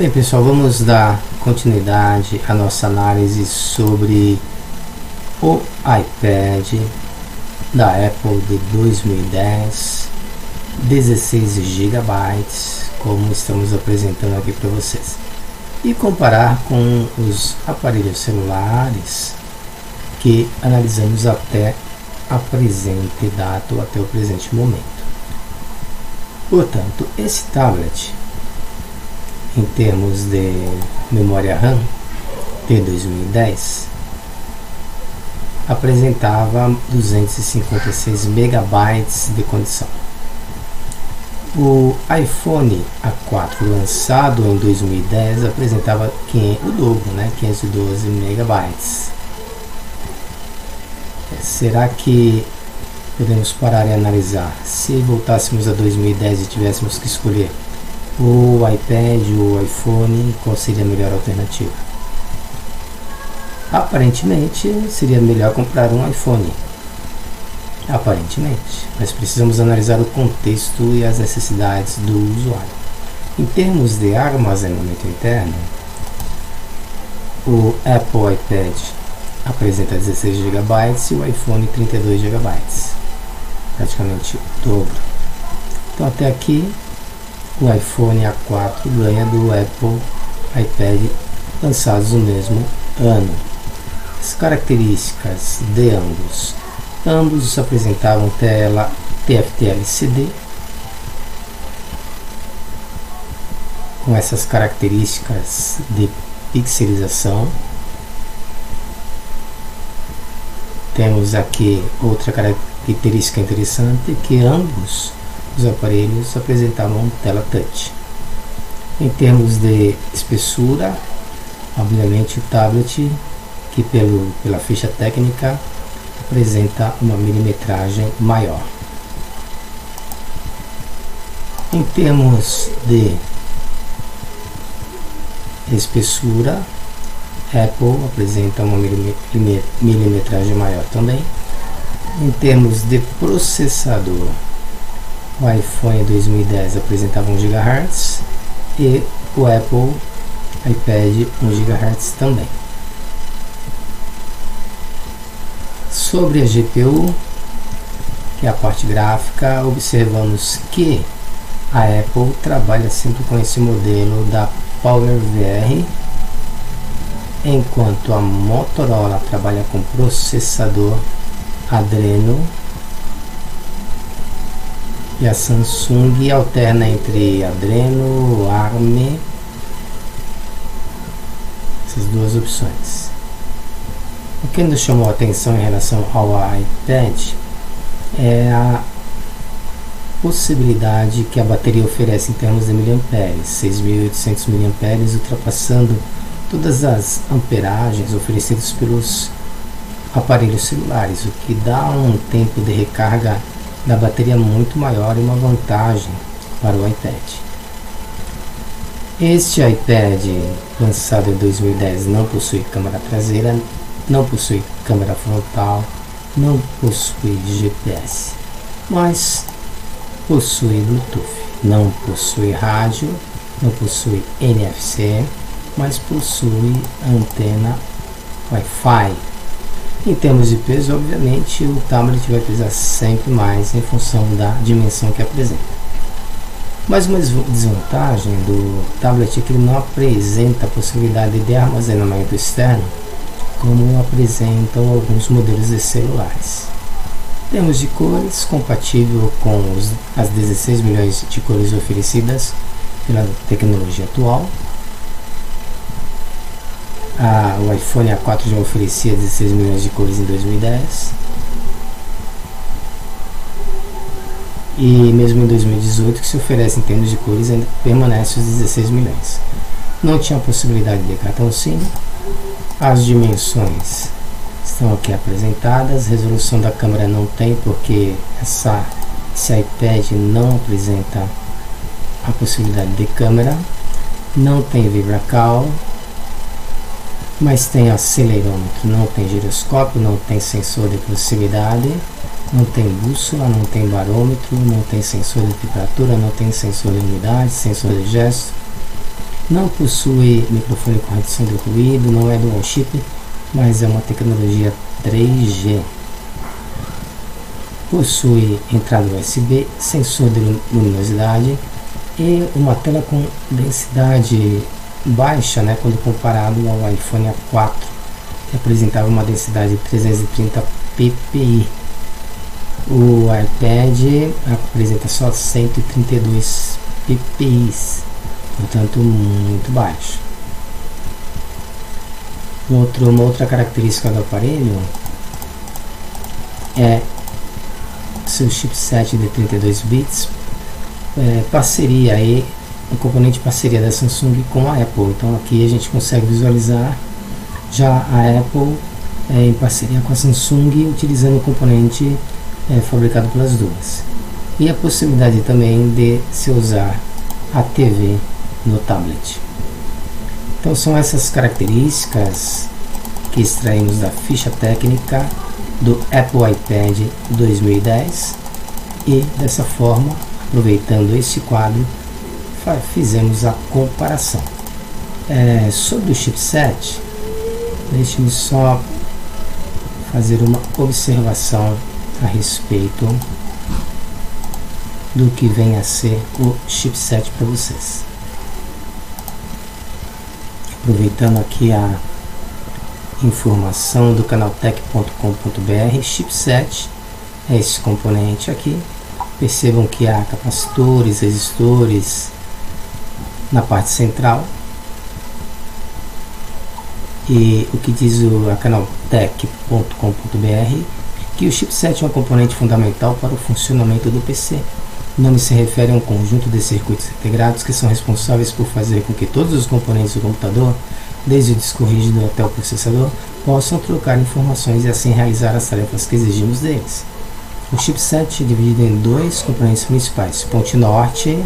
Bem, pessoal, vamos dar continuidade à nossa análise sobre o iPad da Apple de 2010, 16 GB, como estamos apresentando aqui para vocês, e comparar com os aparelhos celulares que analisamos até a presente data ou até o presente momento. Portanto, esse tablet, em termos de memória RAM de 2010, apresentava 256 MB de condição. O iPhone A4 lançado em 2010 apresentava o dobro, 512 MB. Será que podemos parar e analisar? Se voltássemos a 2010 e tivéssemos que escolher o iPad ou o iPhone, qual seria a melhor alternativa? Aparentemente seria melhor comprar um iPhone, aparentemente, mas precisamos analisar o contexto e as necessidades do usuário. Em termos de armazenamento interno, o Apple iPad apresenta 16 GB e o iPhone 32 GB, praticamente o dobro. Então até aqui o iPhone A4 ganha do Apple iPad lançados no mesmo ano. As características de ambos apresentavam tela TFT LCD com essas características de pixelização. Temos aqui outra característica interessante, que ambos os aparelhos apresentavam tela touch. Em termos de espessura, obviamente o tablet, que pela ficha técnica apresenta uma milimetragem maior. Em termos de espessura, Apple apresenta uma milimetragem maior também. Em termos de processador, o iPhone 2010 apresentava 1 GHz e o Apple iPad 1 GHz também. Sobre a GPU, que é a parte gráfica, observamos que a Apple trabalha sempre com esse modelo da PowerVR, enquanto a Motorola trabalha com processador Adreno e a Samsung alterna entre Adreno, ARM, essas duas opções. O que nos chamou a atenção em relação ao iPad é a possibilidade que a bateria oferece em termos de miliamperes, 6.800 miliamperes, ultrapassando todas as amperagens oferecidas pelos aparelhos celulares, o que dá um tempo de recarga da bateria muito maior e uma vantagem para o iPad. Este iPad lançado em 2010 não possui câmera traseira, não possui câmera frontal, não possui GPS, mas possui Bluetooth, não possui rádio, não possui NFC, mas possui antena Wi-Fi. Em termos de peso, obviamente, o tablet vai pesar sempre mais em função da dimensão que apresenta. Mas uma desvantagem do tablet é que ele não apresenta a possibilidade de armazenamento externo, como apresentam alguns modelos de celulares. Em termos de cores, compatível com as 16 milhões de cores oferecidas pela tecnologia atual. O iPhone A4 já oferecia 16 milhões de cores em 2010 e mesmo em 2018, que se oferece em termos de cores, ainda permanece os 16 milhões. Não tinha a possibilidade de cartão SIM. As dimensões estão aqui apresentadas. Resolução da câmera não tem, porque esse iPad não apresenta a possibilidade de câmera. Não tem VibraCal, mas tem acelerômetro, não tem giroscópio, não tem sensor de proximidade, não tem bússola, não tem barômetro, não tem sensor de temperatura, não tem sensor de umidade, sensor de gesto, Não possui microfone com redução de ruído, não é dual chip, mas é uma tecnologia 3G. Possui entrada USB, sensor de luminosidade e uma tela com densidade baixa, né, quando comparado ao iPhone A4, que apresentava uma densidade de 330 ppi. O iPad apresenta só 132 ppi, portanto muito baixo. Uma outra característica do aparelho é seu chipset de 32 bits, parceria aí, um componente de parceria da Samsung com a Apple. Então aqui a gente consegue visualizar já a Apple em parceria com a Samsung, utilizando o componente fabricado pelas duas, e a possibilidade também de se usar a TV no tablet. Então são essas características que extraímos da ficha técnica do Apple iPad 2010 e dessa forma, aproveitando esse quadro, fizemos a comparação. Sobre o chipset, deixe-me só fazer uma observação a respeito do que vem a ser o chipset para vocês. Aproveitando aqui a informação do canaltech.com.br, chipset é esse componente aqui. Percebam que há capacitores, resistores na parte central. E o que diz a canaltech.com.br, que o chipset é um componente fundamental para o funcionamento do PC. O nome se refere a um conjunto de circuitos integrados que são responsáveis por fazer com que todos os componentes do computador, desde o disco rígido até o processador, possam trocar informações e assim realizar as tarefas que exigimos deles. O chipset é dividido em dois componentes principais, ponte norte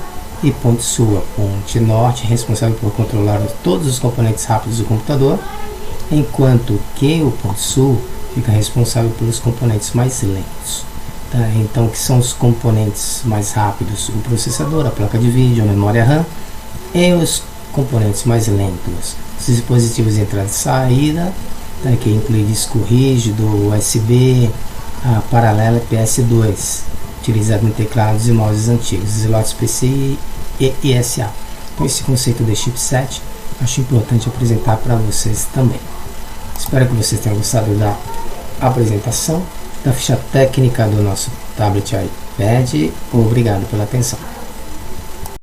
e ponte sul. A ponte norte é responsável por controlar todos os componentes rápidos do computador, enquanto que o ponte sul fica responsável pelos componentes mais lentos. Tá? Então, que são os componentes mais rápidos? O processador, a placa de vídeo, a memória RAM, e os componentes mais lentos, os dispositivos de entrada e saída, tá? Que inclui disco rígido, USB, a paralela PS2, utilizado em teclados e mouses antigos, slots PCI e ISA. Com esse conceito de chipset, acho importante apresentar para vocês também. Espero que vocês tenham gostado da apresentação da ficha técnica do nosso tablet iPad. Obrigado pela atenção.